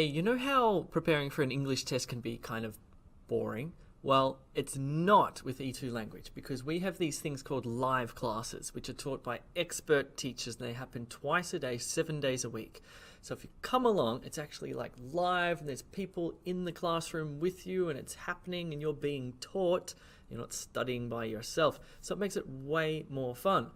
Hey, you know how preparing for an English test can be kind of boring? Well, it's not with E2 language because we have these things called live classes, which are taught by expert teachers and they happen twice a day, 7 days a week. So if you come along, it's actually like live and there's people in the classroom with you and it's happening and you're being taught. You're not studying by yourself. So it makes it way more fun.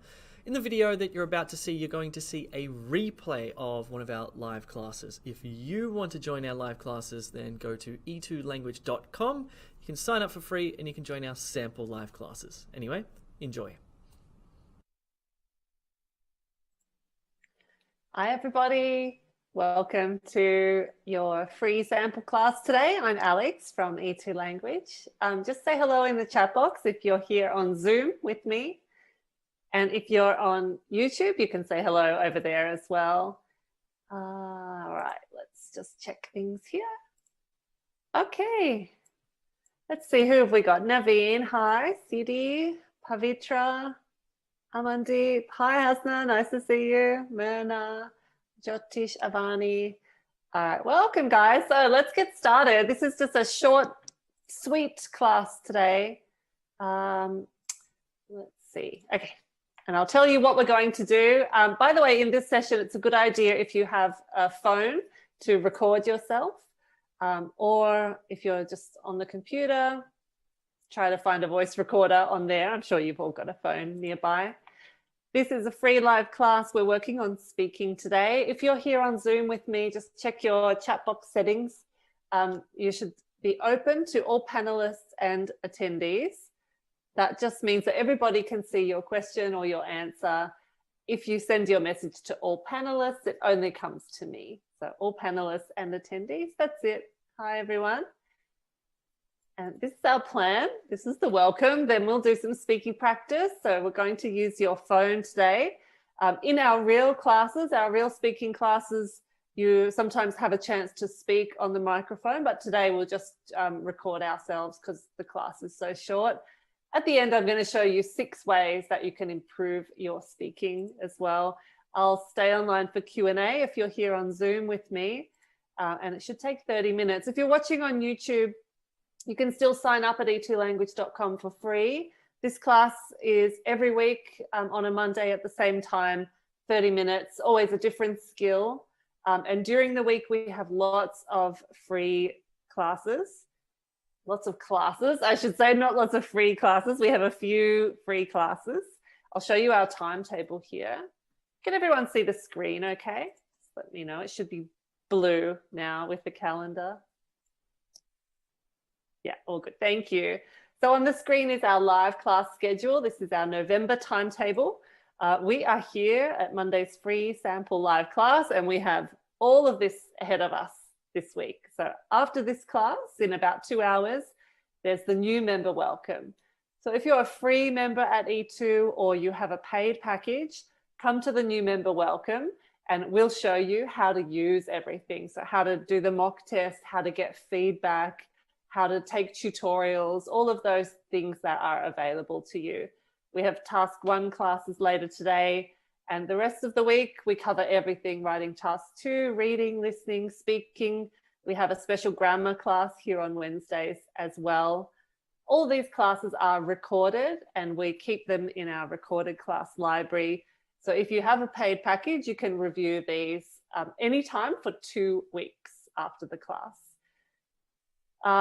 In the video that you're about to see, you're going to see a replay of one of our live classes. If you want to join our live classes, then go to e2language.com. You can sign up for free and you can join our sample live classes. Anyway, enjoy. Hi everybody, welcome to your free sample class today. I'm Alex from E2 Language. Just say hello in the chat box if you're here on Zoom with me. And if you're on YouTube, you can say hello over there as well. All right, let's just check things here. Okay, let's see, who have we got? Naveen, hi. Sidi, Pavitra, Amandeep, hi Hasna, nice to see you. Myrna, Jyotish, Avani. All right, welcome guys. So let's get started. This is just a short, sweet class today. Let's see, okay. And I'll tell you what we're going to do. By the way, in this session, it's a good idea if you have a phone to record yourself, or if you're just on the computer, try to find a voice recorder on there. I'm sure you've all got a phone nearby. This is a free live class. We're working on speaking today. If you're here on Zoom with me, just check your chat box settings. You should be open to all panelists and attendees. That just means that everybody can see your question or your answer. If you send your message to all panelists, it only comes to me. So all panelists and attendees, that's it. Hi, everyone. And this is our plan. This is the welcome. Then we'll do some speaking practice. So we're going to use your phone today. In our real classes, our real speaking classes, you sometimes have a chance to speak on the microphone, but today we'll just record ourselves because the class is so short. At the end, I'm going to show you 6 ways that you can improve your speaking as well. I'll stay online for Q&A if you're here on Zoom with me, and it should take 30 minutes. If you're watching on YouTube, you can still sign up at e2language.com for free. This class is every week on a Monday at the same time, 30 minutes, always a different skill. And during the week, we have lots of free classes. Lots of classes, I should say, not lots of free classes. We have a few free classes. I'll show you our timetable here. Can everyone see the screen okay? Just let me know. It should be blue now with the calendar. Yeah, all good. Thank you. So on the screen is our live class schedule. This is our November timetable. We are here at Monday's free sample live class, and we have all of this ahead of us this week. So after this class, in about 2 hours, there's the new member welcome. So if you're a free member at E2 or you have a paid package, come to the new member welcome and we'll show you how to use everything. So how to do the mock test, how to get feedback, how to take tutorials, all of those things that are available to you. We have task 1 classes later today. And the rest of the week, we cover everything, writing task 2, reading, listening, speaking. We have a special grammar class here on Wednesdays as well. All these classes are recorded and we keep them in our recorded class library. So if you have a paid package, you can review these anytime for 2 weeks after the class.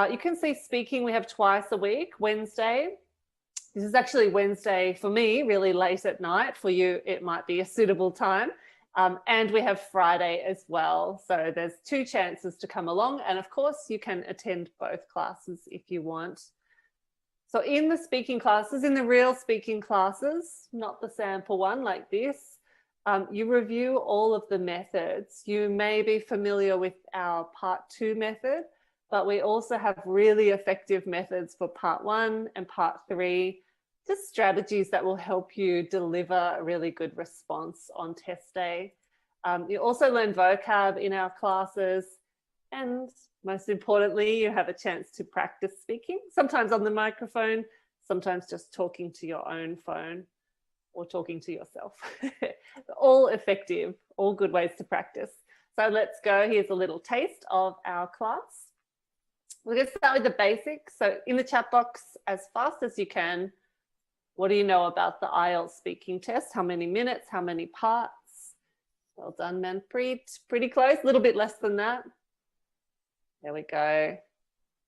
You can see speaking, we have twice a week, Wednesday. This is actually Wednesday for me, really late at night. For you, it might be a suitable time. And we have Friday as well. So there's 2 chances to come along. And of course, you can attend both classes if you want. So in the speaking classes, in the real speaking classes, not the sample one like this, you review all of the methods. You may be familiar with our part 2 method, but we also have really effective methods for part 1 and part 3. Just strategies that will help you deliver a really good response on test day. You also learn vocab in our classes, and most importantly, you have a chance to practice speaking, sometimes on the microphone, sometimes just talking to your own phone or talking to yourself. All effective, all good ways to practice. So let's go. Here's a little taste of our class. We're going to start with the basics. So in the chat box, as fast as you can, what do you know about the IELTS speaking test? How many minutes? How many parts? Well done, Manpreet. Pretty close, a little bit less than that. There we go.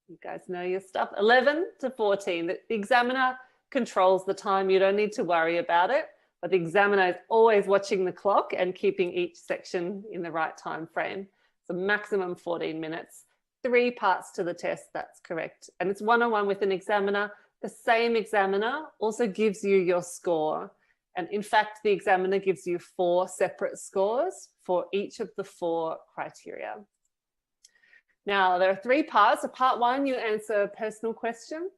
You guys know your stuff. 11 to 14. The examiner controls the time. You don't need to worry about it. But the examiner is always watching the clock and keeping each section in the right time frame. So maximum 14 minutes. 3 parts to the test, that's correct. And it's one-on-one with an examiner. The same examiner also gives you your score. And in fact, the examiner gives you 4 separate scores for each of the 4 criteria. Now, there are 3 parts. So part 1, you answer personal questions.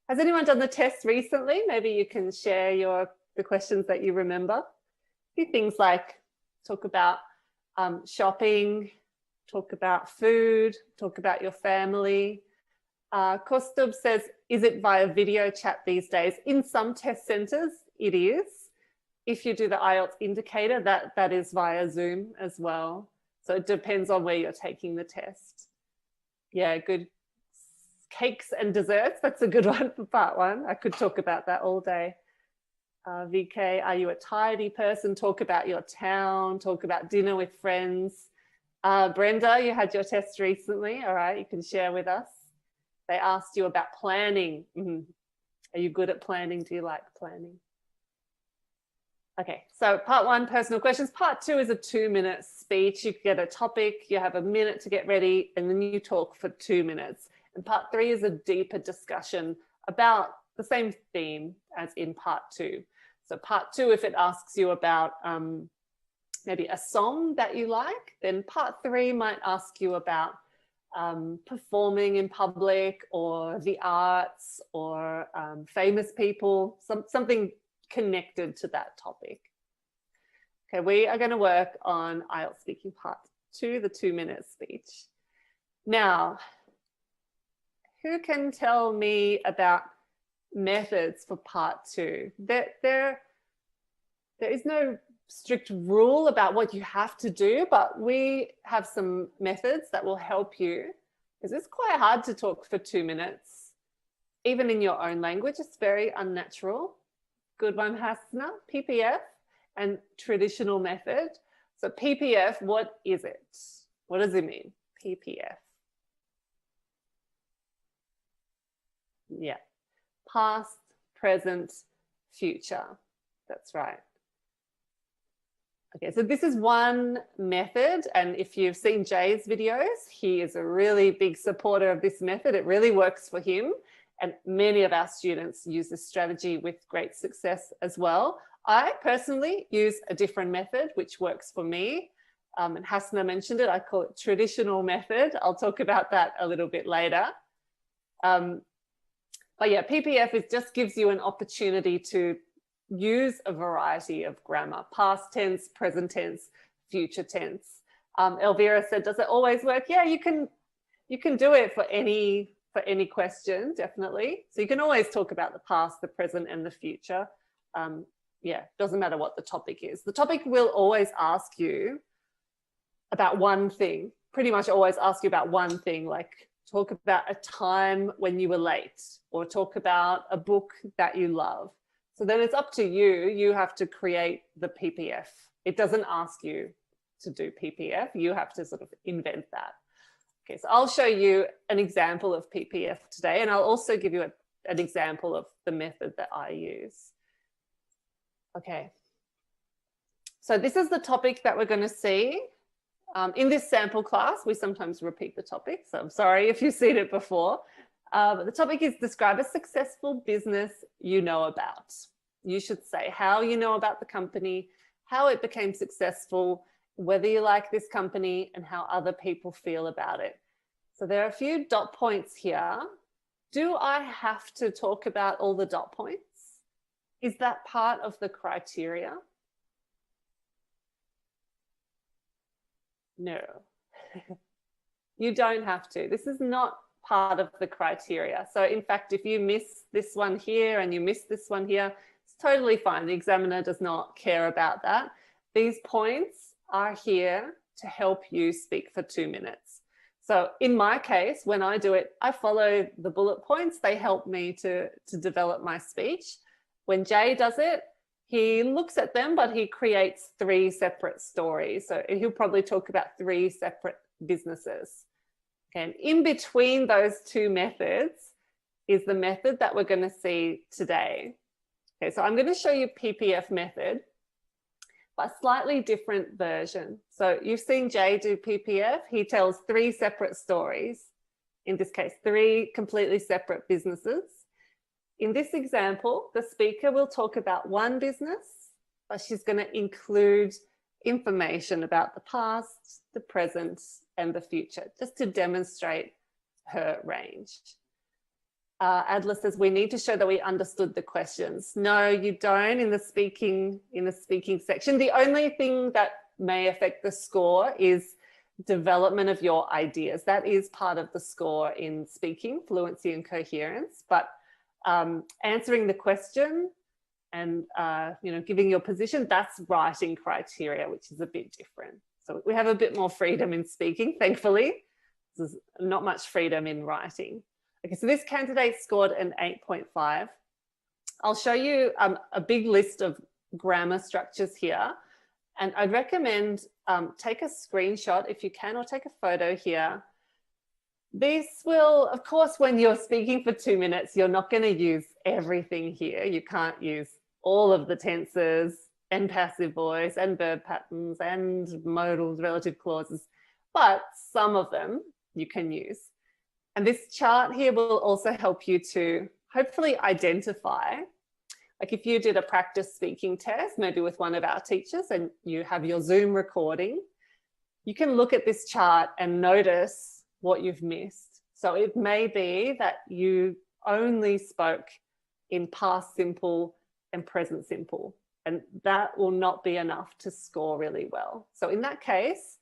Has anyone done the test recently? Maybe you can share the questions that you remember. A few things like talk about shopping, talk about food, talk about your family. Kostub says, is it via video chat these days? In some test centres, it is. If you do the IELTS indicator, that is via Zoom as well. So it depends on where you're taking the test. Yeah, good. Cakes and desserts, that's a good one for part 1. I could talk about that all day. VK, are you a tidy person? Talk about your town, talk about dinner with friends. Brenda, you had your test recently. All right, you can share with us. They asked you about planning. Are you good at planning? Do you like planning? Okay, so part 1, personal questions. Part 2 is a 2-minute speech. You get a topic, you have a minute to get ready, and then you talk for 2 minutes. And part 3 is a deeper discussion about the same theme as in part 2. So part 2, if it asks you about maybe a song that you like, then part 3 might ask you about performing in public or the arts or famous people, something connected to that topic. Okay, we are going to work on IELTS speaking part 2, the 2-minute speech. Now, who can tell me about methods for part 2? There is no strict rule about what you have to do, but we have some methods that will help you, because it's quite hard to talk for 2 minutes, even in your own language. It's very unnatural. Good one, Hasna. PPF and traditional method. So PPF, what is it? What does it mean? PPF. Yeah. Past, present, future. That's right. Okay, so this is one method, and if you've seen Jay's videos, he is a really big supporter of this method. It really works for him, and many of our students use this strategy with great success as well. I personally use a different method, which works for me, and Hasna mentioned it. I call it traditional method. I'll talk about that a little bit later. But yeah, PPF just gives you an opportunity to use a variety of grammar: past tense, present tense, future tense. Elvira said, does it always work? Yeah, you can do it for any question, definitely. So you can always talk about the past, the present, and the future. Yeah, doesn't matter what the topic is. The topic will always ask you about one thing, pretty much always ask you about one thing, like talk about a time when you were late, or talk about a book that you love. So then it's up to you. You have to create the PPF. It doesn't ask you to do PPF. You have to sort of invent that. Okay, so I'll show you an example of PPF today, and I'll also give you an example of the method that I use. Okay, so this is the topic that we're going to see. In this sample class, we sometimes repeat the topic, so I'm sorry if you've seen it before. But the topic is describe a successful business you know about. You should say how you know about the company, how it became successful, whether you like this company, and how other people feel about it. So there are a few dot points here. Do I have to talk about all the dot points? Is that part of the criteria? No, you don't have to. This is not part of the criteria. So in fact, if you miss this one here and you miss this one here, it's totally fine. The examiner does not care about that. These points are here to help you speak for 2 minutes. So in my case, when I do it, I follow the bullet points. They help me to develop my speech. When Jay does it, he looks at them, but he creates 3 separate stories. So he'll probably talk about 3 separate businesses. And in between those 2 methods is the method that we're going to see today. Okay, so I'm going to show you PPF method, but slightly different version. So you've seen Jay do PPF. He tells 3 separate stories. In this case, 3 completely separate businesses. In this example, the speaker will talk about one business, but she's going to include information about the past, the present, and the future, just to demonstrate her range. Adler says we need to show that we understood the questions. No, you don't in the speaking section. The only thing that may affect the score is development of your ideas. That is part of the score in speaking, fluency and coherence. But answering the question and giving your position, that's writing criteria, which is a bit different. So we have a bit more freedom in speaking, thankfully. There's not much freedom in writing. Okay, so this candidate scored an 8.5. I'll show you a big list of grammar structures here. And I'd recommend take a screenshot if you can, or take a photo here. This will, of course, when you're speaking for 2 minutes, you're not going to use everything here. You can't use all of the tenses and passive voice and verb patterns and modals, relative clauses, but some of them you can use. And this chart here will also help you to hopefully identify, like if you did a practice speaking test, maybe with one of our teachers, and you have your Zoom recording, you can look at this chart and notice what you've missed. So it may be that you only spoke in past simple and present simple, and that will not be enough to score really well. So in that case,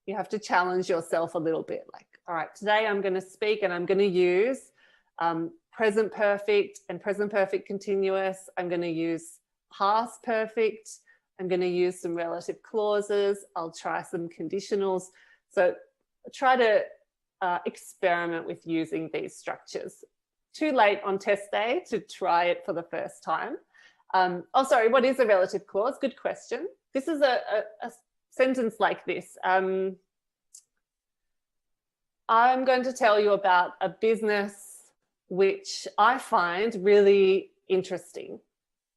you have to challenge yourself a little bit, like, all right, today I'm going to speak and I'm going to use present perfect and present perfect continuous. I'm going to use past perfect. I'm going to use some relative clauses. I'll try some conditionals. So try to experiment with using these structures. Too late on test day to try it for the first time. Oh, sorry, what is a relative clause? Good question. This is a sentence like this. I'm going to tell you about a business which I find really interesting.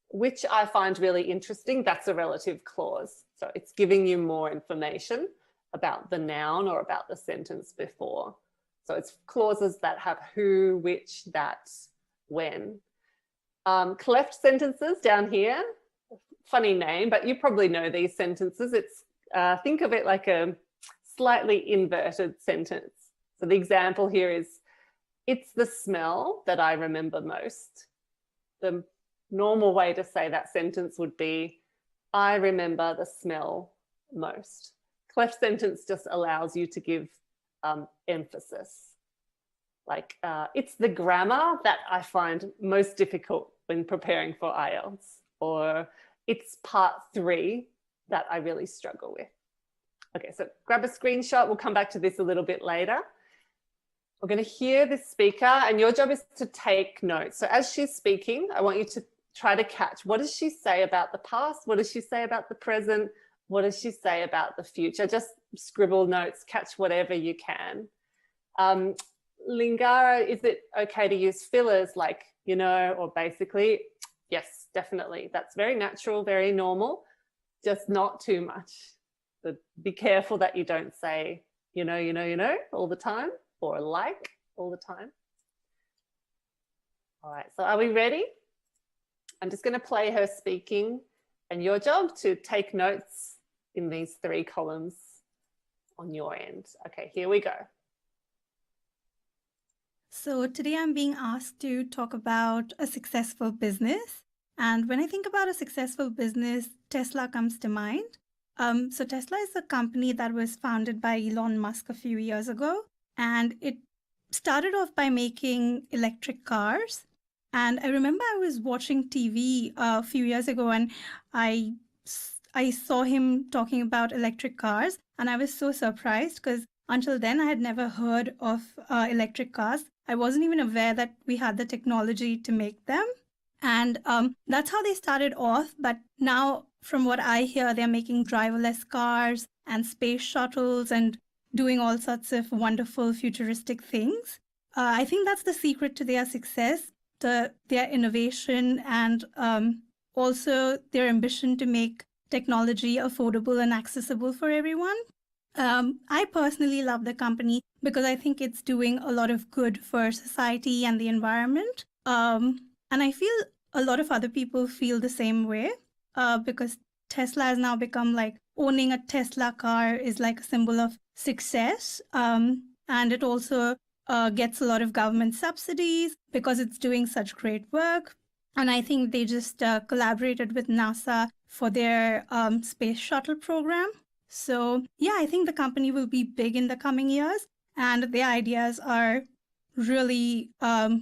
Which I find really interesting, that's a relative clause. So it's giving you more information about the noun or about the sentence before. So it's clauses that have who, which, that, when. Cleft sentences down here, funny name, but you probably know these sentences. It's think of it like a slightly inverted sentence. So the example here is, it's the smell that I remember most. The normal way to say that sentence would be, I remember the smell most. Cleft sentence just allows you to give emphasis. Like, it's the grammar that I find most difficult when preparing for IELTS, or it's part 3 that I really struggle with. Okay, so grab a screenshot. We'll come back to this a little bit later. We're going to hear this speaker, and your job is to take notes. So as she's speaking, I want you to try to catch, what does she say about the past? What does she say about the present? What does she say about the future? Just scribble notes, catch whatever you can. Lingara, is it okay to use fillers like, you know, or basically? Yes, definitely. That's very natural, very normal, just not too much. So be careful that you don't say, you know, all the time, or like all the time. All right, so are we ready? I'm just going to play her speaking, and your job to take notes in these 3 columns on your end. Okay, here we go. So today I'm being asked to talk about a successful business. And when I think about a successful business, Tesla comes to mind. So Tesla is a company that was founded by Elon Musk a few years ago. And it started off by making electric cars. And I remember I was watching TV a few years ago, and I I saw him talking about electric cars, and I was so surprised because until then I had never heard of electric cars. I wasn't even aware that we had the technology to make them. And that's how they started off. But now, from what I hear, they're making driverless cars and space shuttles and doing all sorts of wonderful futuristic things. I think that's the secret to their success, their innovation, and also their ambition to make technology affordable and accessible for everyone. I personally love the company because I think it's doing a lot of good for society and the environment. And I feel a lot of other people feel the same way because Tesla has now become like owning a Tesla car is like a symbol of success. And it also gets a lot of government subsidies because it's doing such great work. And I think they just collaborated with NASA for their space shuttle program. So yeah, I think the company will be big in the coming years, and their ideas are really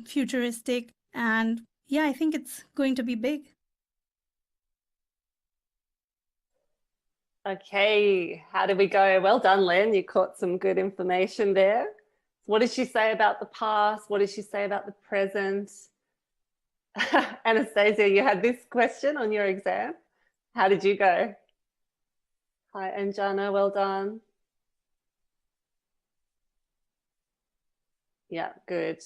futuristic. And yeah, I think it's going to be big. Okay, how did we go? Well done, Len. You caught some good information there. What did she say about the past? What did she say about the present? Anastasia, you had this question on your exam. How did you go? Hi, Anjana, well done. Yeah, good.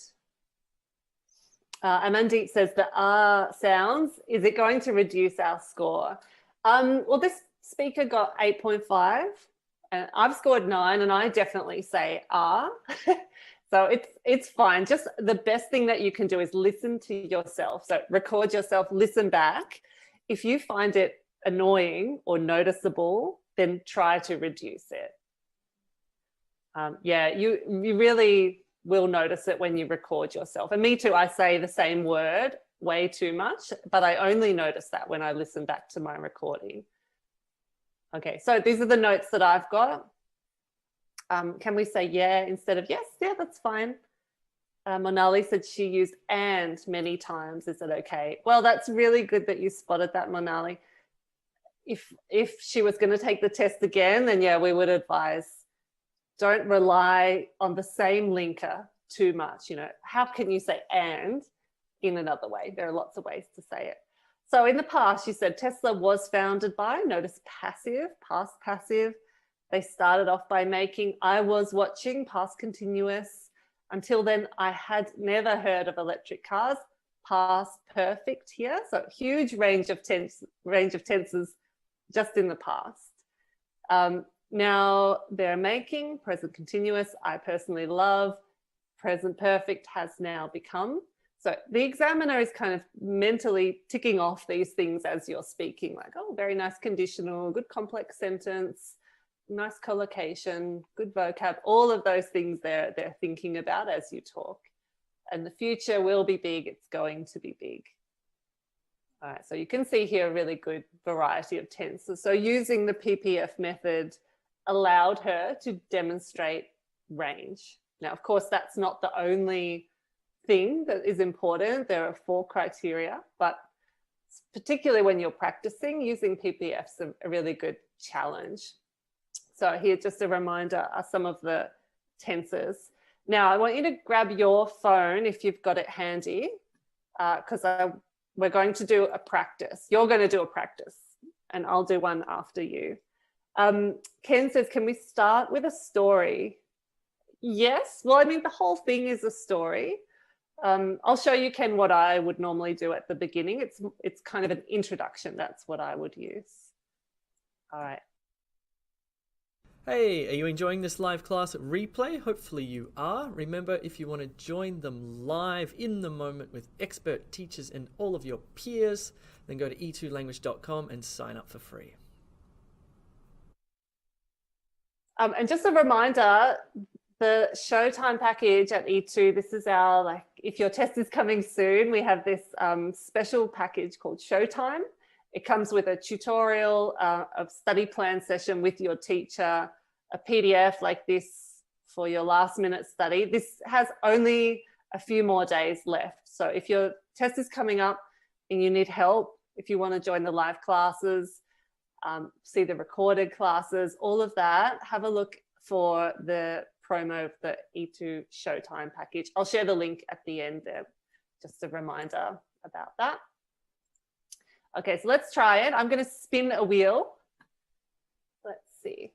Amandeep says the R sounds, is it going to reduce our score? Well, this speaker got 8.5 and I've scored 9 and I definitely say R. So it's fine. Just the best thing that you can do is listen to yourself. So record yourself, listen back. If you find it annoying or noticeable, then try to reduce it. Yeah, you really will notice it when you record yourself. And me too, I say the same word way too much, but I only notice that when I listen back to my recording. Okay, so these are the notes that I've got. Can we say yeah instead of yes? Yeah, that's fine. Monali said she used and many times. Is it okay? Well, that's really good that you spotted that, Monali. If she was going to take the test again, then yeah, we would advise don't rely on the same linker too much. You know, how can you say and in another way? There are lots of ways to say it. So in the past, you said Tesla was founded by, notice passive, past passive. They started off by making, I was watching, past continuous. Until then, I had never heard of electric cars, past perfect here. So huge range of tenses just in the past. Now they're making, present continuous, I personally love, present perfect has now become. So the examiner is kind of mentally ticking off these things as you're speaking, like, oh, very nice conditional, good complex sentence, nice collocation, good vocab, all of those things they're thinking about as you talk. And the future will be big, it's going to be big. All right, so you can see here a really good variety of tenses. So using the PPF method allowed her to demonstrate range. Now, of course, that's not the only thing that is important. There are 4 criteria, but particularly when you're practicing, using PPF's a really good challenge. So here, just a reminder, are some of the tenses. Now, I want you to grab your phone if you've got it handy, because we're going to do a practice. You're going to do a practice, and I'll do one after you. Ken says, can we start with a story? Yes. Well, I mean, the whole thing is a story. I'll show you, Ken, what I would normally do at the beginning. It's kind of an introduction. That's what I would use. All right. Hey, are you enjoying this live class replay? Hopefully you are. Remember, if you want to join them live in the moment with expert teachers and all of your peers, then go to e2language.com and sign up for free. And just a reminder, the Showtime package at E2, this is our, like, if your test is coming soon, we have this special package called Showtime. It comes with a tutorial, a study plan session with your teacher, a PDF like this for your last minute study. This has only a few more days left. So if your test is coming up and you need help, if you want to join the live classes, see the recorded classes, all of that. Have a look for the promo of the E2 Showtime package. I'll share the link at the end there, just a reminder about that. Okay, so let's try it. I'm going to spin a wheel. Let's see.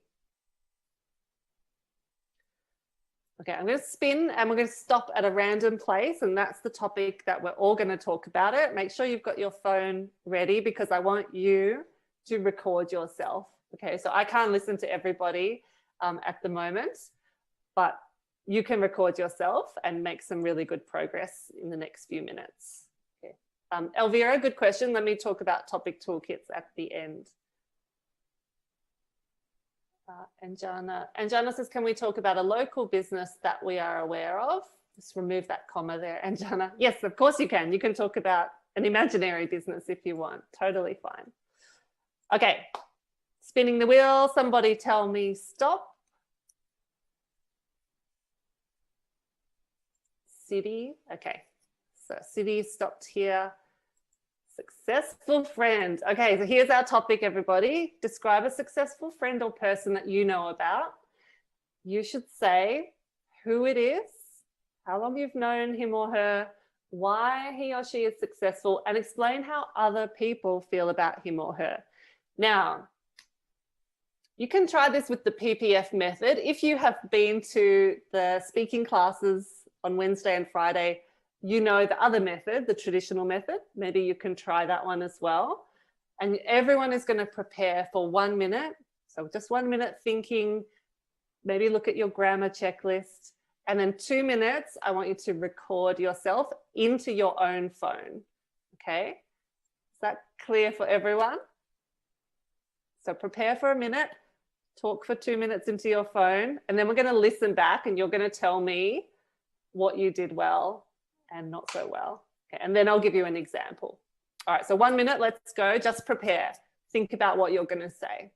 Okay, I'm going to spin and we're going to stop at a random place, and that's the topic that we're all going to talk about it. Make sure you've got your phone ready because I want you to record yourself. Okay, so I can't listen to everybody at the moment, but you can record yourself and make some really good progress in the next few minutes. Okay. Elvira, good question. Let me talk about topic toolkits at the end. Anjana says, can we talk about a local business that we are aware of? Just remove that comma there, Anjana. Yes, of course you can. You can talk about an imaginary business if you want. Totally fine. Okay, spinning the wheel. Somebody tell me stop. City. Okay, so city stopped here. Successful friend. Okay, so here's our topic, everybody. Describe a successful friend or person that you know about. You should say who it is, how long you've known him or her, why he or she is successful, and explain how other people feel about him or her. Now, you can try this with the PPF method. If you have been to the speaking classes on Wednesday and Friday, you know the other method, the traditional method. Maybe you can try that one as well. And everyone is going to prepare for 1 minute. So just 1 minute thinking, maybe look at your grammar checklist. And then 2 minutes, I want you to record yourself into your own phone. Okay? Is that clear for everyone? So prepare for a minute, talk for 2 minutes into your phone, and then we're going to listen back and you're going to tell me what you did well and not so well. Okay, and then I'll give you an example. All right, so 1 minute, let's go. Just prepare. Think about what you're going to say.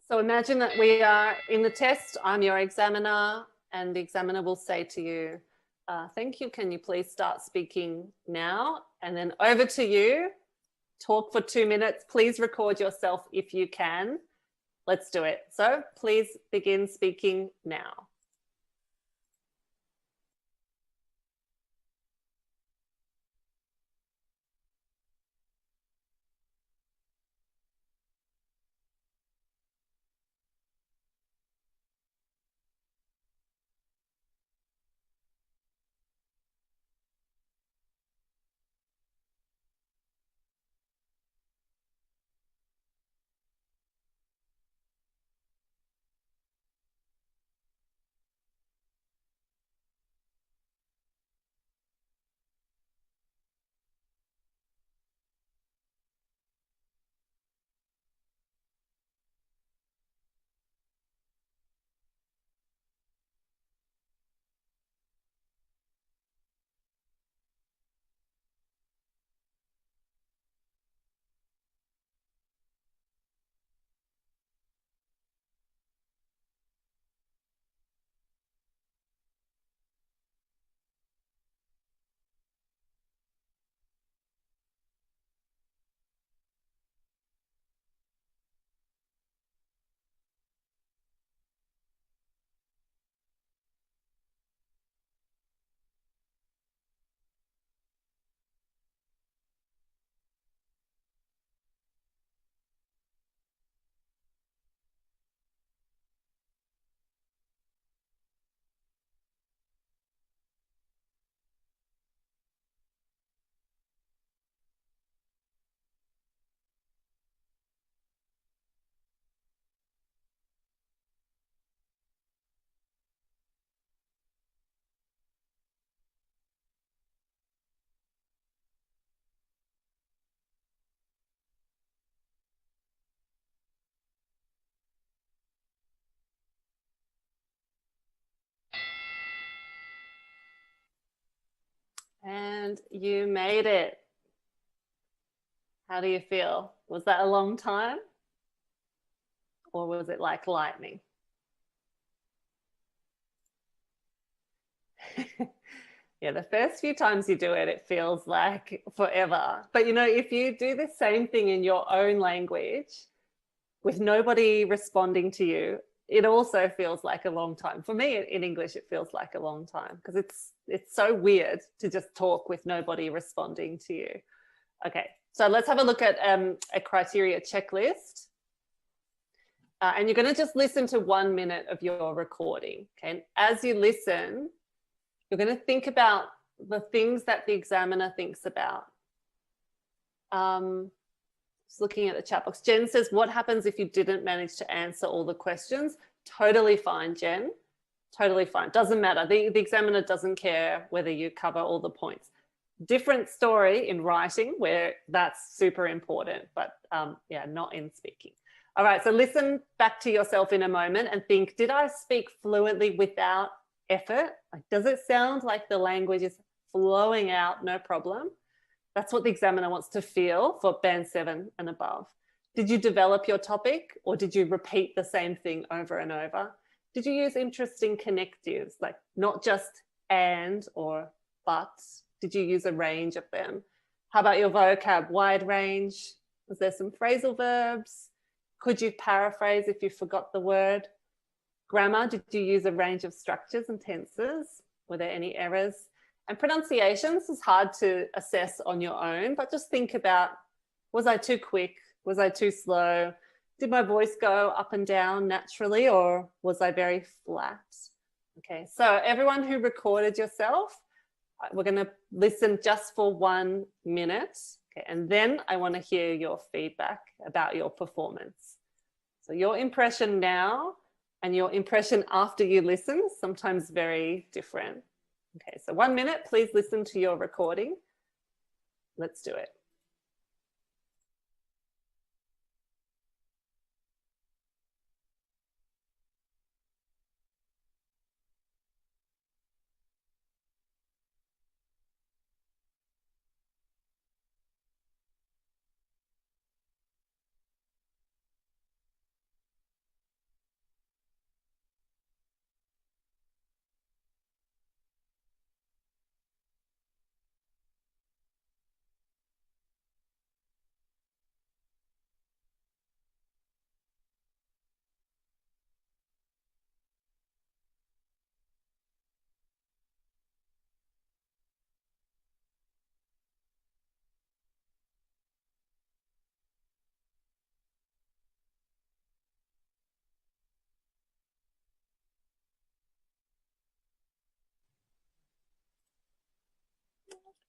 So imagine that we are in the test. I'm your examiner, and the examiner will say to you, thank you, can you please start speaking now? And then over to you, talk for 2 minutes. Please record yourself if you can. Let's do it. So please begin speaking now. And you made it. How do you feel? Was that a long time? Or was it like lightning? Yeah, the first few times you do it, it feels like forever. But you know, if you do the same thing in your own language with nobody responding to you, it also feels like a long time. For me, in English, it feels like a long time because it's so weird to just talk with nobody responding to you. Okay, so let's have a look at a criteria checklist. And you're going to just listen to 1 minute of your recording. Okay, and as you listen, you're going to think about the things that the examiner thinks about. Just looking at the chat box. Jen says, what happens if you didn't manage to answer all the questions? Totally fine, Jen. Totally fine. Doesn't matter. The examiner doesn't care whether you cover all the points. Different story in writing where that's super important, but yeah, not in speaking. All right, so listen back to yourself in a moment and think, did I speak fluently without effort? Like, does it sound like the language is flowing out, no problem? That's what the examiner wants to feel for band 7 and above. Did you develop your topic or did you repeat the same thing over and over? Did you use interesting connectives, like not just and or but? Did you use a range of them? How about your vocab? Wide range? Was there some phrasal verbs? Could you paraphrase if you forgot the word? Grammar, did you use a range of structures and tenses? Were there any errors? And pronunciations is hard to assess on your own, but just think about, was I too quick? Was I too slow? Did my voice go up and down naturally or was I very flat? Okay, so everyone who recorded yourself, we're going to listen just for 1 minute. Okay, and then I want to hear your feedback about your performance. So your impression now and your impression after you listen, sometimes very different. Okay, so 1 minute, please listen to your recording. Let's do it.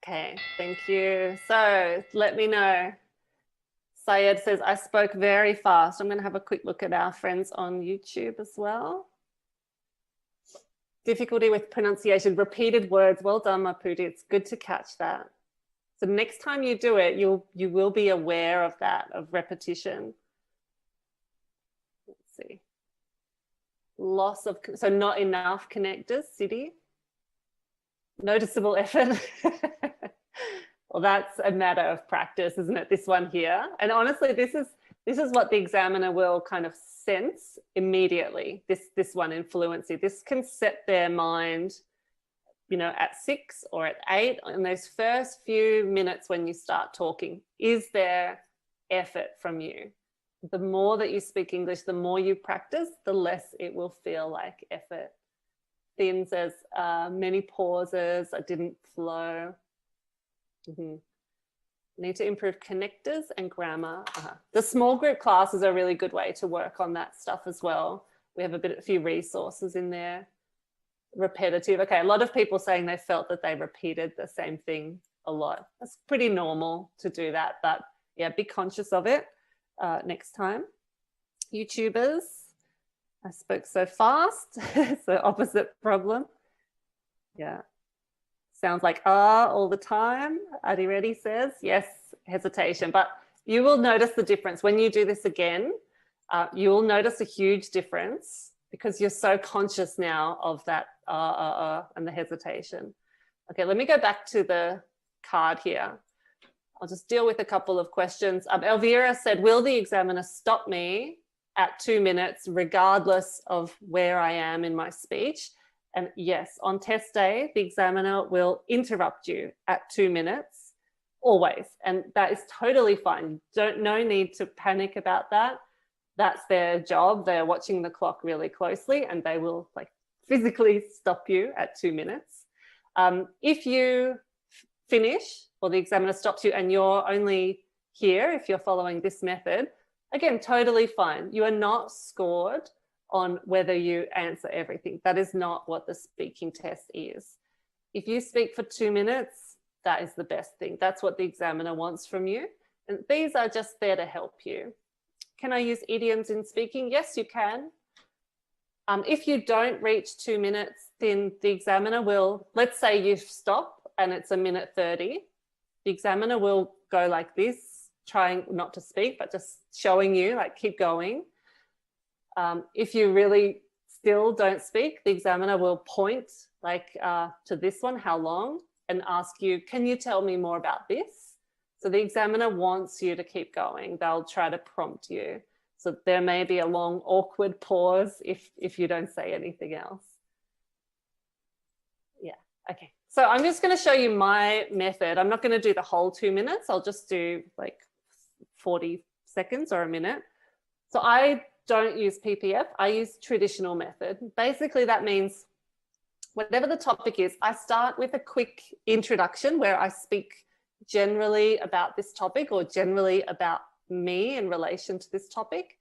Okay, thank you. So let me know. Syed says, I spoke very fast. I'm going to have a quick look at our friends on YouTube as well. Difficulty with pronunciation, repeated words. Well done, Maputi. It's good to catch that. So next time you do it, you will be aware of that, of repetition. Let's see. Loss of, so not enough connectors, City. Noticeable effort. Well, that's a matter of practice, isn't it? This one here. And honestly, this is what the examiner will kind of sense immediately, this one in fluency. This can set their mind, you know, at 6 or at 8, in those first few minutes when you start talking. Is there effort from you? The more that you speak English, the more you practice, the less it will feel like effort. Thin says, many pauses, I didn't flow. Need to improve connectors and grammar. The small group classes are a really good way to work on that stuff as well. We have a few resources in there. Repetitive. Okay, a lot of people saying they felt that they repeated the same thing a lot. That's pretty normal to do that, but yeah, be conscious of it next time. YouTubers, I spoke so fast. It's the opposite problem. Yeah. Sounds like all the time. Adi Reddy says, yes, hesitation. But you will notice the difference. When you do this again, you will notice a huge difference because you're so conscious now of that and the hesitation. Okay, let me go back to the card here. I'll just deal with a couple of questions. Elvira said, will the examiner stop me at 2 minutes regardless of where I am in my speech? And yes, on test day, the examiner will interrupt you at 2 minutes, always. And that is totally fine. No need to panic about that. That's their job. They're watching the clock really closely and they will like physically stop you at 2 minutes. If you finish or the examiner stops you and you're only here, if you're following this method, again, totally fine. You are not scored on whether you answer everything. That is not what the speaking test is. If you speak for 2 minutes, that is the best thing. That's what the examiner wants from you. And these are just there to help you. Can I use idioms in speaking? Yes, you can. If you don't reach 2 minutes, then the examiner will, let's say you stop and it's 1:30. The examiner will go like this, trying not to speak, but just showing you, like, keep going. If you really still don't speak, the examiner will point like to this one, how long, and ask you, can you tell me more about this? So the examiner wants you to keep going. They'll try to prompt you. So there may be a long, awkward pause if you don't say anything else. Yeah, okay. So I'm just going to show you my method. I'm not going to do the whole 2 minutes. I'll just do like 40 seconds or a minute. So I don't use PPF. I use traditional method. Basically, that means whatever the topic is, I start with a quick introduction where I speak generally about this topic or generally about me in relation to this topic.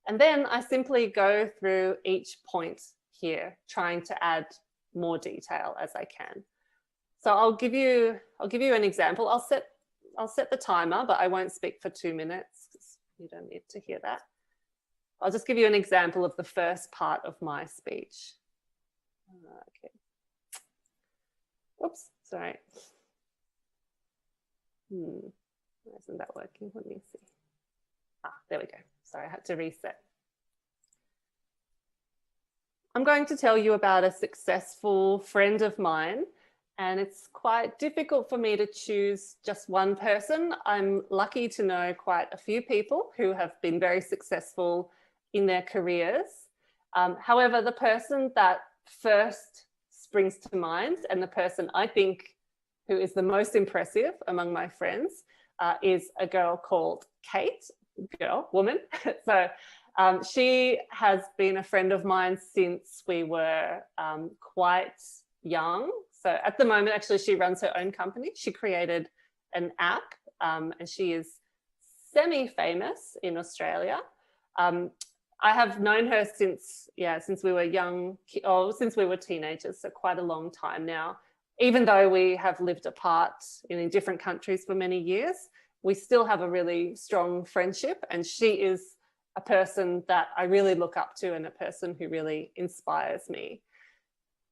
And then I simply go through each point here, trying to add more detail as I can. So I'll give you an example. I'll set the timer, but I won't speak for 2 minutes because you don't need to hear that. I'll just give you an example of the first part of my speech. Okay. Oops, sorry. Why isn't that working? Let me see. There we go. Sorry, I had to reset. I'm going to tell you about a successful friend of mine, and it's quite difficult for me to choose just one person. I'm lucky to know quite a few people who have been very successful in their careers. However, the person that first springs to mind and the person I think who is the most impressive among my friends is a girl called Kate. Woman. So she has been a friend of mine since we were quite young. So at the moment, actually, she runs her own company. She created an app and she is semi-famous in Australia. I have known her since we were young, since we were teenagers, so quite a long time now. Even though we have lived apart in different countries for many years, we still have a really strong friendship, and she is a person that I really look up to and a person who really inspires me.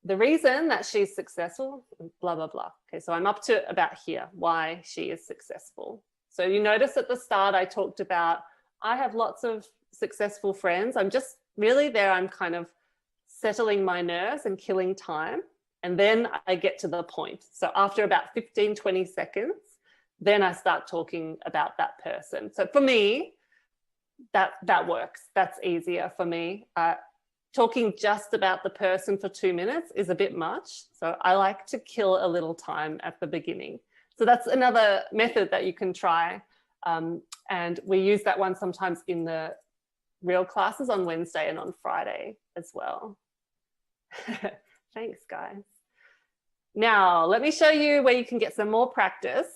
The reason that she's successful, blah, blah, blah. Okay, so I'm up to about here, why she is successful. So you notice at the start I talked about, I have lots of successful friends. I'm just really there, I'm kind of settling my nerves and killing time. And then I get to the point. So after about 15, 20 seconds, then I start talking about that person. So for me, that works. That's easier for me. Talking just about the person for 2 minutes is a bit much. So I like to kill a little time at the beginning. So that's another method that you can try. And we use that one sometimes in the real classes on Wednesday and on Friday as well. Thanks, guys. Now, let me show you where you can get some more practice.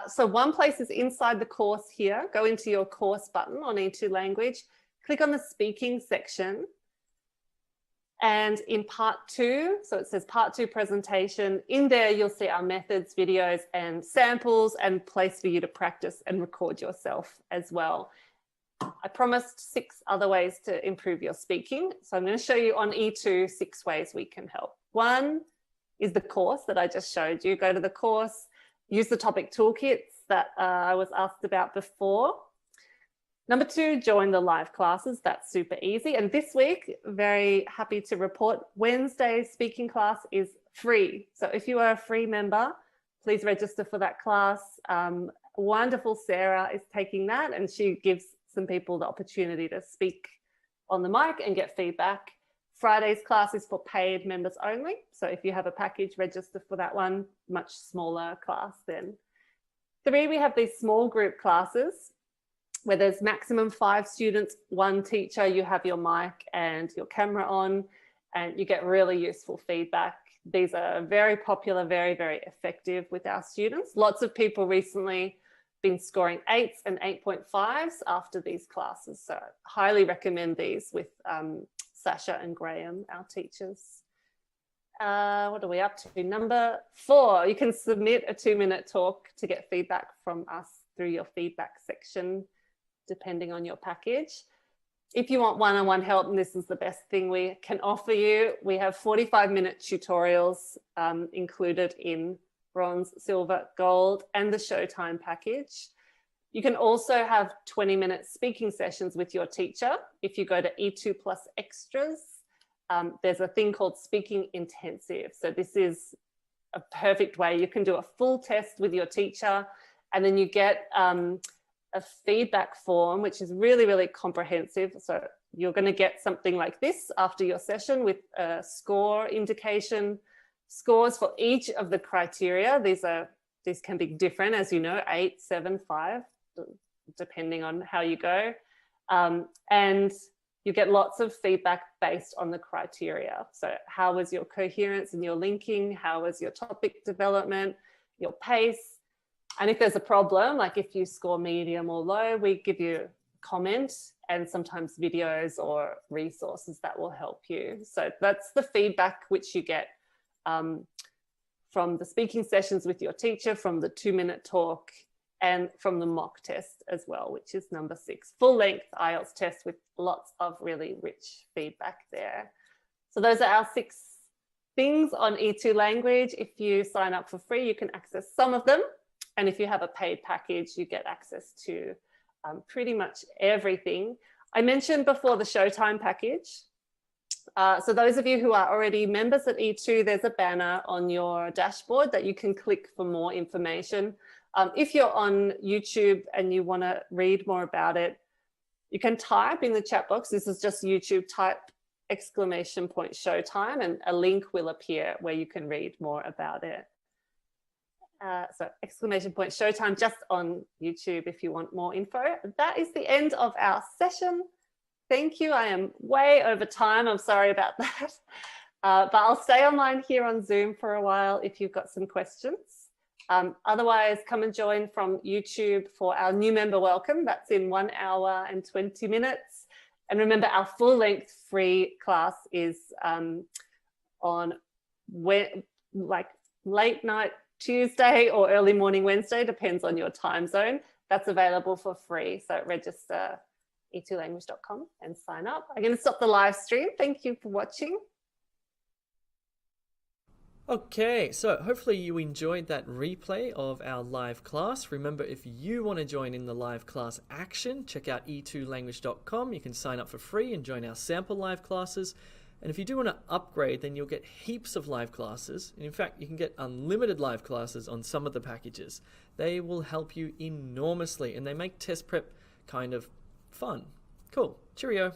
So one place is inside the course here. Go into your course button on E2 Language. Click on the speaking section. And in part 2, so it says part 2 presentation, in there you'll see our methods, videos and samples and place for you to practice and record yourself as well. I promised 6 other ways to improve your speaking. So I'm going to show you on E2 6 ways we can help. One is the course that I just showed you. Go to the course, use the topic toolkits that I was asked about before. Number 2, join the live classes. That's super easy. And this week, very happy to report Wednesday's speaking class is free. So if you are a free member, please register for that class. Wonderful Sarah is taking that, and she gives some people the opportunity to speak on the mic and get feedback. Friday's class is for paid members only. So if you have a package, register for that one, much smaller class then. 3, we have these small group classes where there's maximum 5 students, 1 teacher, you have your mic and your camera on, and you get really useful feedback. These are very popular, very, very effective with our students. Lots of people recently been scoring 8s and 8.5s after these classes. So highly recommend these with Sasha and Graham, our teachers. What are we up to? Number 4, you can submit a 2-minute talk to get feedback from us through your feedback section, depending on your package. If you want one-on-one help, and this is the best thing we can offer you, we have 45-minute tutorials included in bronze, silver, gold, and the Showtime package. You can also have 20-minute speaking sessions with your teacher. If you go to E2 Plus Extras, there's a thing called Speaking Intensive. So this is a perfect way. You can do a full test with your teacher, and then you get a feedback form, which is really, really comprehensive. So you're going to get something like this after your session with a score indication, scores for each of the criteria. These can be different, as you know, 8, 7, 5, depending on how you go. And you get lots of feedback based on the criteria. So how was your coherence and your linking? How was your topic development, your pace? And if there's a problem, like if you score medium or low, we give you a comment and sometimes videos or resources that will help you. So that's the feedback which you get from the speaking sessions with your teacher, from the 2-minute talk, and from the mock test as well, which is number 6. Full-length IELTS test with lots of really rich feedback there. So those are our 6 things on E2 language. If you sign up for free, you can access some of them. And if you have a paid package, you get access to pretty much everything. I mentioned before the Showtime package. So those of you who are already members at E2, there's a banner on your dashboard that you can click for more information. If you're on YouTube and you want to read more about it, you can type in the chat box. This is just YouTube, type !Showtime, and a link will appear where you can read more about it. So !Showtime just on YouTube if you want more info. That is the end of our session. Thank you. I am way over time. I'm sorry about that. But I'll stay online here on Zoom for a while if you've got some questions. Otherwise, come and join from YouTube for our new member welcome. That's in 1 hour and 20 minutes. And remember, our full-length free class is on like late night Tuesday or early morning Wednesday, depends on your time zone. That's available for free. So register e2language.com and sign up. I'm going to stop the live stream. Thank you for watching. Okay, so hopefully you enjoyed that replay of our live class. Remember, if you want to join in the live class action, check out e2language.com. You can sign up for free and join our sample live classes. And if you do want to upgrade, then you'll get heaps of live classes. And in fact, you can get unlimited live classes on some of the packages. They will help you enormously, and they make test prep kind of fun. Cool. Cheerio.